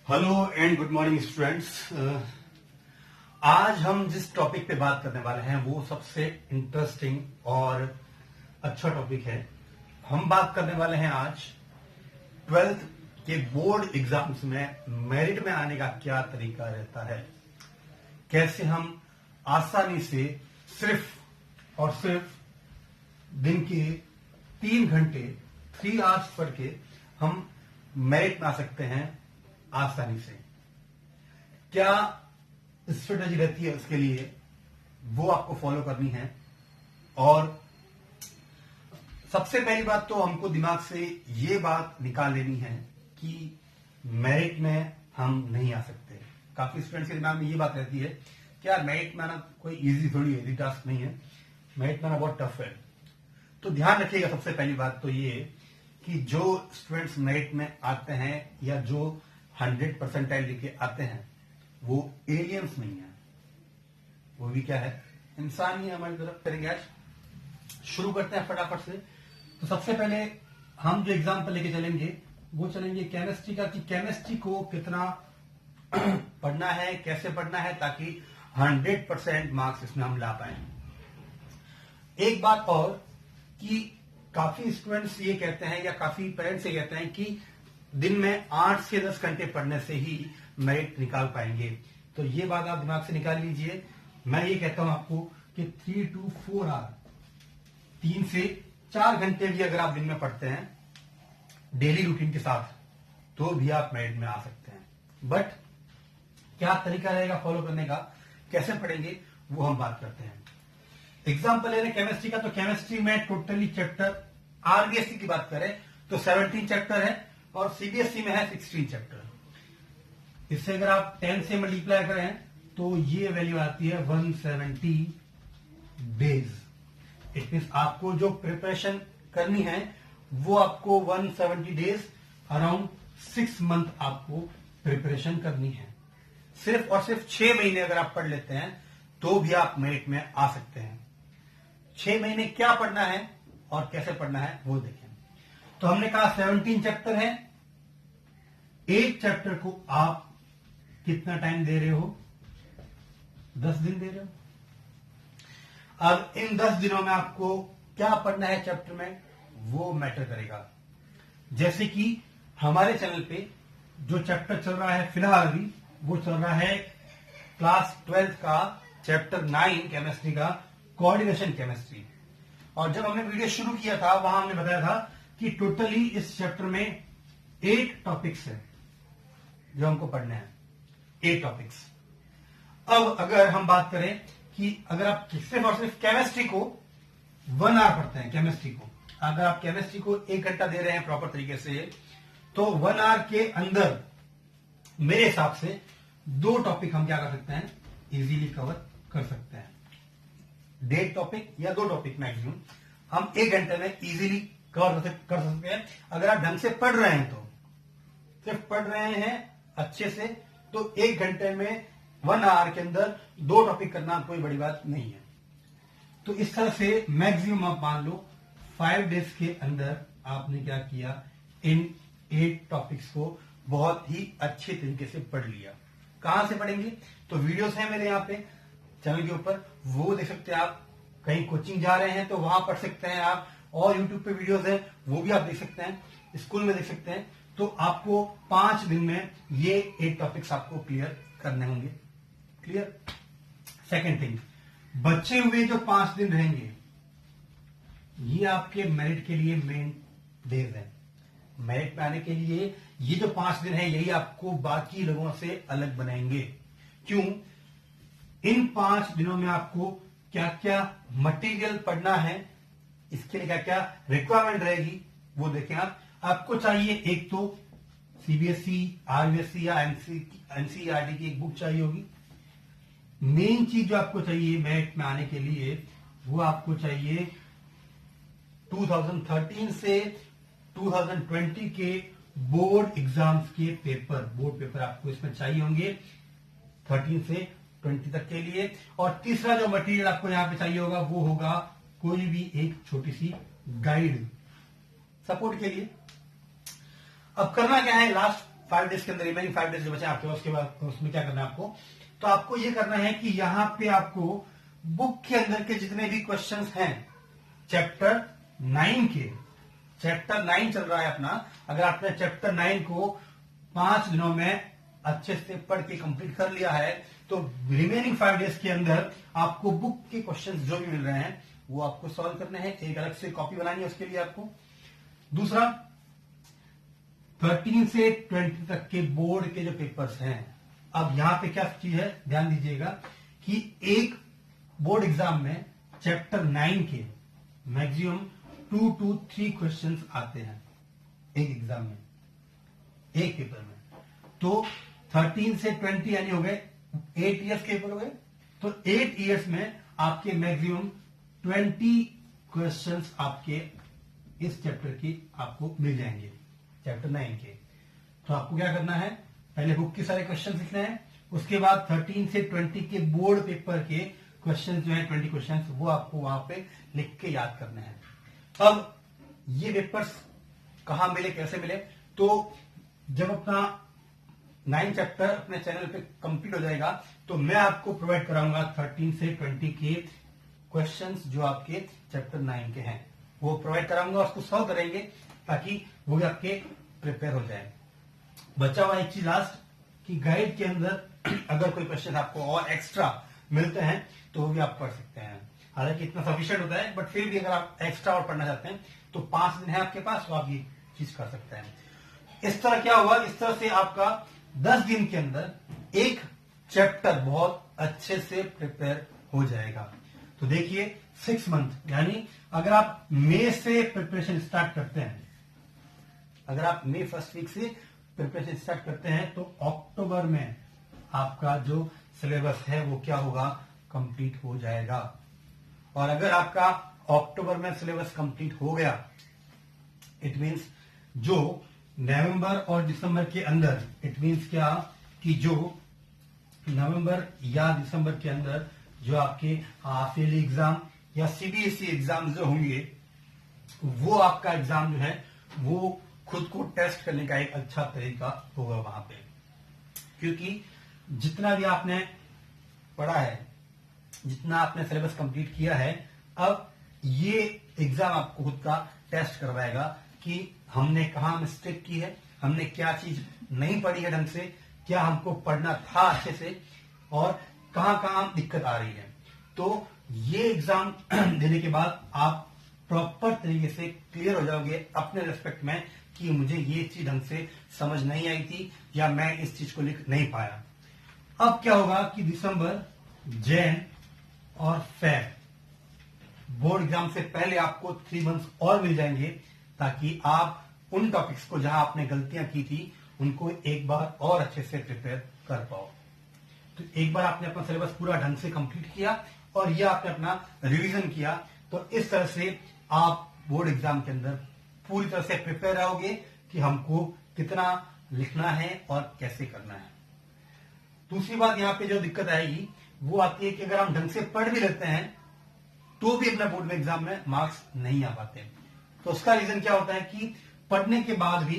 Hello and good morning students. आज हम जिस टॉपिक पे बात करने वाले हैं वो सबसे इंटरेस्टिंग और अच्छा टॉपिक है। हम बात करने वाले हैं आज 12th के बोर्ड एग्जाम्स में मेरिट में आने का क्या तरीका रहता है, कैसे हम आसानी से सिर्फ और सिर्फ दिन के 3 घंटे 3 आवर्स पढ़ के हम मेरिट में आ सकते हैं आसानी से। क्या स्ट्रेटेजी रहती है उसके लिए, वो आपको फॉलो करनी है। और सबसे पहली बात तो हमको दिमाग से ये बात निकाल लेनी है कि मेरिट में हम नहीं आ सकते। काफी स्टूडेंट्स के दिमाग में ये बात रहती है कि यार मेरिट में आना कोई इजी टास्क नहीं है, मेरिट में आना बहुत टफ है। तो ध्यान रखिएगा, सबसे पहली बात तो ये कि जो स्टूडेंट्स मेरिट में आते हैं या जो 100% लेके आते हैं वो एलियंस नहीं है, वो भी क्या है, इंसान ही है। हमारी तरफ करेंगे आज, शुरू करते हैं फटाफट से। तो सबसे पहले हम जो एग्जाम्पल लेके चलेंगे वो चलेंगे केमिस्ट्री का, कि केमिस्ट्री को कितना पढ़ना है, कैसे पढ़ना है, ताकि 100% मार्क्स इसमें हम ला पाए। एक बात और कि काफी स्टूडेंट्स ये कहते हैं या काफी पेरेंट्स ये कहते हैं कि दिन में 8 से 10 घंटे पढ़ने से ही मेरिट निकाल पाएंगे। तो ये बात आप दिमाग से निकाल लीजिए। मैं ये कहता हूं आपको कि 3 to 4 आवर, 3 से 4 घंटे भी अगर आप दिन में पढ़ते हैं डेली रूटीन के साथ तो भी आप मेरिट में आ सकते हैं। बट क्या तरीका रहेगा फॉलो करने का, कैसे पढ़ेंगे, वो हम बात करते हैं। एग्जाम्पल ले रहे केमिस्ट्री का, तो केमिस्ट्री में टोटली चैप्टर, आरबीएससी की बात करें तो 17 चैप्टर है और सीबीएसई में है 16 चैप्टर। इससे अगर आप 10 से मल्टीप्लाई करें तो ये वैल्यू आती है 170 डेज। इट मीन आपको जो प्रिपरेशन करनी है वो आपको 170 डेज, अराउंड 6 मंथ आपको प्रिपरेशन करनी है। सिर्फ और सिर्फ 6 महीने अगर आप पढ़ लेते हैं तो भी आप मेरिट में आ सकते हैं। 6 महीने क्या पढ़ना है और कैसे पढ़ना है वो देखें। तो हमने कहा 17 चैप्टर है, एक चैप्टर को आप कितना टाइम दे रहे हो, 10 दिन दे रहे हो। अब इन 10 दिनों में आपको क्या पढ़ना है चैप्टर में वो मैटर करेगा। जैसे कि हमारे चैनल पे जो चैप्टर चल रहा है फिलहाल अभी, वो चल रहा है क्लास 12th का चैप्टर 9 केमिस्ट्री का, कोऑर्डिनेशन केमिस्ट्री। और जब हमने वीडियो शुरू किया था वहां हमने बताया था कि टोटली इस चैप्टर में 8 टॉपिक्स है जो हमको पढ़ने हैं, 8 टॉपिक्स। अब अगर हम बात करें कि अगर आप सिर्फ और सिर्फ केमिस्ट्री को 1 आवर पढ़ते हैं, केमिस्ट्री को अगर आप केमिस्ट्री को 1 घंटा दे रहे हैं प्रॉपर तरीके से, तो 1 आवर के अंदर मेरे हिसाब से 2 टॉपिक हम क्या कर सकते हैं, इजीली कवर कर सकते हैं। 1.5 टॉपिक या 2 टॉपिक मैक्सिमम हम 1 घंटे में इजीली कवर कर सकते हैं। अगर आप ढंग से पढ़ रहे हैं, तो सिर्फ पढ़ रहे हैं अच्छे से, तो 1 घंटे में 1 आवर के अंदर 2 टॉपिक करना कोई बड़ी बात नहीं है। तो इस तरह से मैक्सिमम आप मान लो 5 डेज के अंदर आपने क्या किया, इन 8 टॉपिक्स को बहुत ही अच्छे तरीके से पढ़ लिया। कहां से पढ़ेंगे, तो वीडियोस हैं मेरे यहाँ पे चैनल के ऊपर, वो देख सकते हैं आप। कहीं कोचिंग जा रहे हैं तो वहां पढ़ सकते हैं आप, और यूट्यूब पे वीडियोस है वो भी आप देख सकते हैं, स्कूल में देख सकते हैं। तो आपको 5 दिन में ये 8 टॉपिक्स आपको क्लियर करने होंगे। क्लियर। सेकेंड थिंग, बचे हुए जो 5 दिन रहेंगे ये आपके मेरिट के लिए मेन डेज है। मेरिट में आने के लिए ये जो 5 दिन है यही आपको बाकी लोगों से अलग बनाएंगे। क्यों? इन 5 दिनों में आपको क्या क्या मटेरियल पढ़ना है, इसके लिए क्या क्या रिक्वायरमेंट रहेगी वो देखें आप। आपको चाहिए एक तो सीबीएसई, आरबीएसई या एनसीईआरटी की एक बुक चाहिए होगी। मेन चीज जो आपको चाहिए मेरिट में आने के लिए वो आपको चाहिए 2013 से 2020 के बोर्ड एग्जाम्स के पेपर, बोर्ड पेपर आपको इसमें चाहिए होंगे 13 से 20 तक के लिए। और तीसरा जो मटेरियल आपको यहां पे चाहिए होगा वो होगा कोई भी एक छोटी सी गाइड सपोर्ट के लिए। अब करना क्या है, लास्ट 5 डेज के अंदर, रिमेनिंग 5 डेज जो बचे आपके पास, उसके बाद तो उसमें क्या करना है आपको, तो आपको ये करना है कि यहां पे आपको बुक के अंदर के जितने भी क्वेश्चंस हैं चैप्टर 9 के, चैप्टर 9 चल रहा है अपना, अगर आपने चैप्टर 9 को 5 दिनों में अच्छे से पढ़ के कंप्लीट कर लिया है, तो रिमेनिंग 5 डेज के अंदर आपको बुक के क्वेश्चंस जो भी मिल रहे हैं वो आपको सॉल्व करने हैं। एक अलग से कॉपी बनानी है उसके लिए आपको। दूसरा, 13 से 20 तक के बोर्ड के जो पेपर्स हैं, अब यहां पे क्या चीज है ध्यान दीजिएगा कि एक बोर्ड एग्जाम में चैप्टर 9 के मैक्सिमम 2 to 3 क्वेश्चंस आते हैं एक एग्जाम में, एक पेपर में। तो 13 से 20 यानी हो गए 8 ईयर्स के पेपर हो गए, तो 8 ईयर्स में आपके मैक्सिमम 20 क्वेश्चंस आपके इस चैप्टर की आपको मिल जाएंगे, चैप्टर 9 के। तो आपको क्या करना है, पहले बुक के सारे क्वेश्चंस लिखने हैं, उसके बाद 13 से 20 के बोर्ड पेपर के क्वेश्चंस जो है 20 क्वेश्चंस, वो आपको वहां पे लिख के याद करने हैं। अब ये पेपर्स कहां मिले, कैसे मिले, तो जब अपना 9 चैप्टर अपने चैनल पे कंप्लीट हो जाएगा तो मैं आपको प्रोवाइड कराऊंगा 13 से 20 के क्वेश्चंस जो आपके चैप्टर 9 के हैं, वो प्रोवाइड कराऊंगा, उसको सॉल्व करेंगे ताकि वो भी आपके प्रिपेयर हो जाए। बचा हुआ एक चीज लास्ट कि गाइड के अंदर अगर कोई क्वेश्चन आपको और एक्स्ट्रा मिलते हैं तो वो भी आप पढ़ सकते हैं। हालांकि इतना सफिशिएंट होता है, बट फिर भी अगर आप एक्स्ट्रा और पढ़ना चाहते हैं तो 5 दिन है आपके पास, तो आप ये चीज कर सकते हैं। इस तरह क्या हुआ, इस तरह से आपका 10 दिन के अंदर एक चैप्टर बहुत अच्छे से प्रिपेयर हो जाएगा। तो देखिए 6 मंथ, यानी अगर आप मई से प्रिपरेशन स्टार्ट करते हैं, अगर आप मई फर्स्ट वीक से प्रिपरेशन स्टार्ट करते हैं तो अक्टूबर में आपका जो सिलेबस है वो क्या होगा, कंप्लीट हो जाएगा। और अगर आपका अक्टूबर में सिलेबस कंप्लीट हो गया, इट मींस जो नवंबर और दिसंबर के अंदर, इट मींस क्या कि जो नवंबर या दिसंबर के अंदर जो आपके हाफ ईयरली एग्जाम या सीबीएसई एग्जाम जो होंगे, वो आपका एग्जाम जो है वो खुद को टेस्ट करने का एक अच्छा तरीका होगा वहां पे, क्योंकि जितना भी आपने पढ़ा है, जितना आपने सिलेबस कंप्लीट किया है, अब ये एग्जाम आपको खुद का टेस्ट करवाएगा कि हमने कहां मिस्टेक की है, हमने क्या चीज नहीं पढ़ी है ढंग से, क्या हमको पढ़ना था अच्छे से, और कहां कहां दिक्कत आ रही है। तो ये एग्जाम देने के बाद आप प्रॉपर तरीके से क्लियर हो जाओगे अपने रेस्पेक्ट में कि मुझे ये चीज ढंग से समझ नहीं आई थी या मैं इस चीज को लिख नहीं पाया। अब क्या होगा कि दिसंबर, जैन और फेब बोर्ड एग्जाम से पहले आपको 3 मंथ्स और मिल जाएंगे, ताकि आप उन टॉपिक्स को जहां आपने गलतियां की थी उनको एक बार और अच्छे से प्रिपेयर कर पाओ। तो एक बार आपने अपना सिलेबस पूरा ढंग से कंप्लीट किया और यह आपने अपना रिवीजन किया, तो इस तरह से आप बोर्ड एग्जाम के अंदर पूरी तरह से प्रिपेयर रहोगे कि हमको कितना लिखना है और कैसे करना है। दूसरी बात यहां पे जो दिक्कत आएगी वो आती है कि अगर हम ढंग से पढ़ भी लेते हैं तो भी अपना बोर्ड में एग्जाम में मार्क्स नहीं आ पाते। तो उसका रीजन क्या होता है कि पढ़ने के बाद भी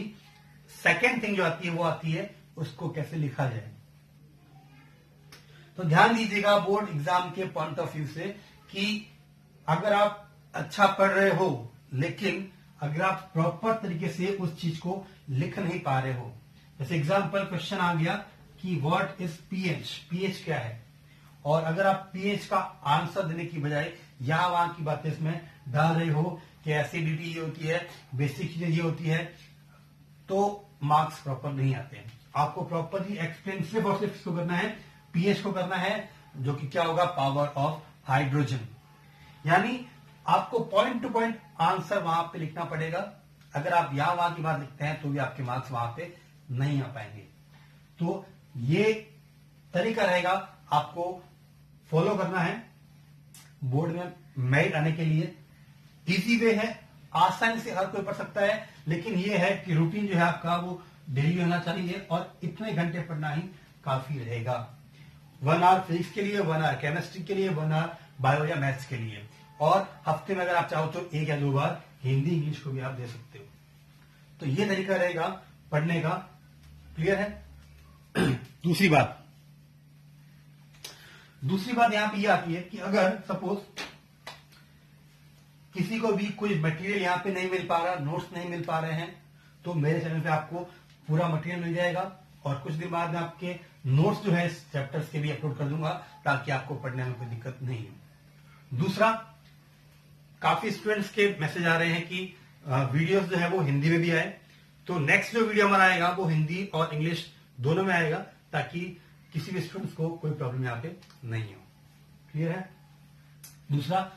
सेकेंड थिंग जो आती है वो आती है उसको कैसे लिखा जाए। तो ध्यान दीजिएगा बोर्ड एग्जाम के पॉइंट ऑफ व्यू से कि अगर आप अच्छा पढ़ रहे हो लेकिन अगर आप प्रॉपर तरीके से उस चीज को लिख नहीं पा रहे हो, जैसे एग्जाम्पल क्वेश्चन आ गया कि व्हाट इज पीएच, पीएच क्या है, और अगर आप पीएच का आंसर देने की बजाय यहां वहां की बातें इसमें डाल रहे हो कि एसिडिटी ये होती है, बेसिक चीजें ये होती है, तो मार्क्स प्रॉपर नहीं आते हैं। आपको प्रॉपरली एक्सप्लेन सिर्फ और सिर्फ इसको करना है, पीएच को करना है, जो कि क्या होगा, पावर ऑफ हाइड्रोजन। यानी आपको पॉइंट टू पॉइंट आंसर वहां पे लिखना पड़ेगा। अगर आप यहां वहां की बात लिखते हैं तो भी आपके मार्क्स वहां पे नहीं आ पाएंगे। तो ये तरीका रहेगा आपको फॉलो करना है बोर्ड में मेरिट आने के लिए। इजी वे है, आसानी से हर कोई पढ़ सकता है, लेकिन ये है कि रूटीन जो है आपका वो डेली होना चाहिए और इतने घंटे पढ़ना ही काफी रहेगा। 1 आवर फिजिक्स के लिए, 1 आवर केमिस्ट्री के लिए, 1 आवर बायो या मैथ्स के लिए, और हफ्ते में अगर आप चाहो तो 1 या 2 बार हिंदी इंग्लिश को भी आप दे सकते हो। तो ये तरीका रहेगा पढ़ने का। क्लियर है? दूसरी बात यहां पे ये आती है कि अगर सपोज किसी को भी कोई मटेरियल यहां पे नहीं मिल पा रहा, नोट्स नहीं मिल पा रहे हैं, तो मेरे चैनल पे आपको पूरा मटेरियल मिल जाएगा और कुछ दिन बाद में आपके नोट्स जो है चैप्टर्स के भी अपलोड कर दूंगा ताकि आपको पढ़ने में कोई दिक्कत नहीं हो। दूसरा, काफी स्टूडेंट्स के मैसेज आ रहे हैं कि वीडियोस जो है वो हिंदी में भी आए, तो नेक्स्ट जो वीडियो हमारा आएगा वो हिंदी और इंग्लिश दोनों में आएगा ताकि किसी भी स्टूडेंट्स को कोई प्रॉब्लम यहाँ पे नहीं हो। क्लियर है? दूसरा,